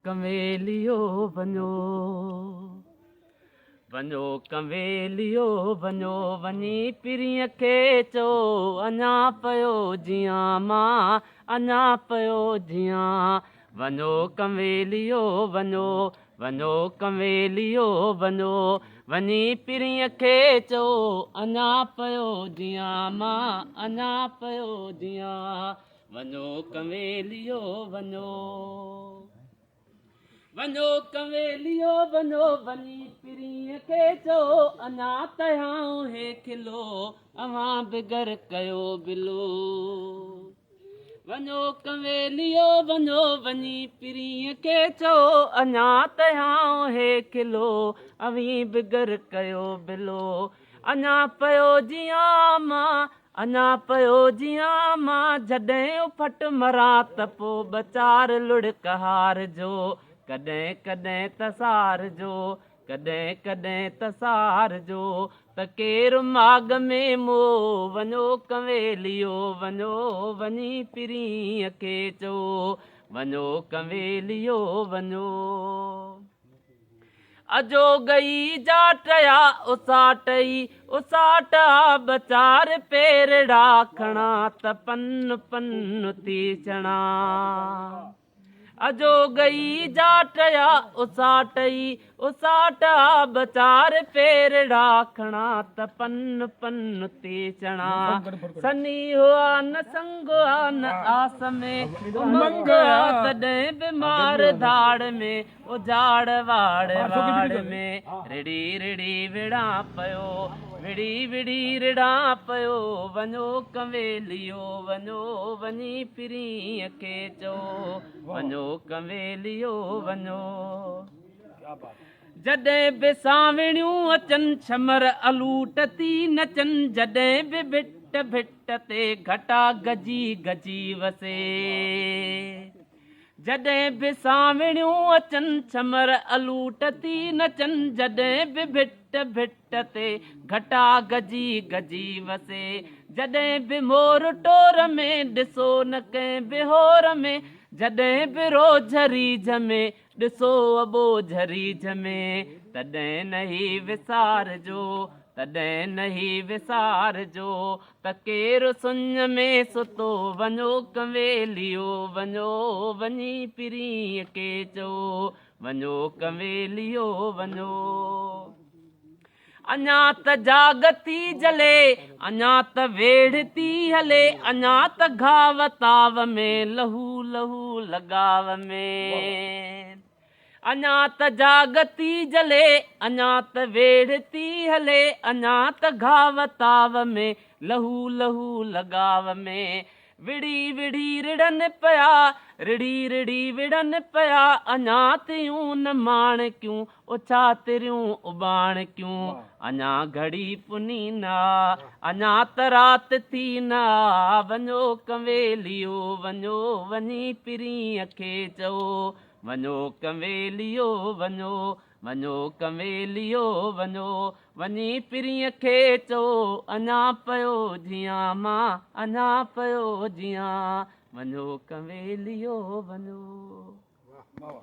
कंवेलियो वञो वञो कंवेलियो वञो वञी पिरीअ खे चओ अञा पियो जियां मां अञा पियो जियां वञो कंवेलियो वञो वञो कंवेलियो वञो वञी पिरीअ खे चओ अञा पियो जियां मां अञा पियो जियां वञो कंवेलियो वञो वञो कंवेलियो वञो वञी पिरीअ खे चओ अञा तयाऊं हे खिलो अवां बिगर कयो बिलो वञो कंवेलियो वञो वञी पिरीअ खे चओ अञा तयाऊं हे खिलो अवीं बिगर कयो बिलो अञा पियो जियां मां अञा पियो जियां मां जॾहिं उफट मरां त पोइ बचार लुड़कहार जो कॾहिं कॾहिं तसार जो कॾहिं कॾहिं तसार जो त केरु माग में मोह वञो कंवेलियो वञो वञी पिरीअ खे चओ वञो कंवेलियो वञो अजो गई जाटया उसाटई उसाटा बचार पेरड़ा खणा त पन पन थी चणा अजो गई जाटया उसाटई उसाटा बचार पेरड़ा खणा त पन पन थी चणा सनी हुआ न संग हुआ न आस में उमंग तॾहिं बीमार धाड़ में उजाड़ वाड़ में रिड़ी रिड़ी विड़ा पियो विड़ी विड़ी रिड़ा पियो वञो कंवेलियो वञो वञी पिरीअ खे चओ वञो कंवेलियो वञो जॾहिं बि सावणियूं अचनि छमर अलूट थी नचनि जॾहिं बि भिट भिट ते घटा गजी गजी वसे जॾहिं बि सावणियूं अचनि छमर अलूट थी नचनि जॾहिं बि भिट भिट ते घटा गजी गजी वसे जॾहिं बि मोर टोर में ॾिसो न कंहिं बिहोर में जॾहिं बि रोझरीझ में ॾिसो अबो झरीझ में तॾहिं नही विसारजो तॾहिं नही विसारजो त केरु सुञ में सुतो वञो कंवेलियो वञो वञी पिरीअ खे चओ वञो कंवेलियो वञो अञा त जाग थी जले अञा त वेड़ थी हले अञा त घाव ताव में लहू लहू लगाव में अञा त जाग थी जले अञा त वेड़ थी हले अञा त घाव ताव में लहू लहू लगाव में विड़ी विड़ी रिड़न पिया रिड़ी रिड़ी विड़न पिया अञा तियूं न माण क्यों उछा तिरियूं उबाण क्यों अञा घड़ी पुनी ना अञा त रात थी ना वञो कंवेलियो वञो वञी पिरीअ खे चओ वञो कंवेलियो वञो वञो कंवेलियो वञो वञी पिरीअ खे चओ अञा पियो जियां मां अञा पियो जियां वञो कंवेलियो वञो।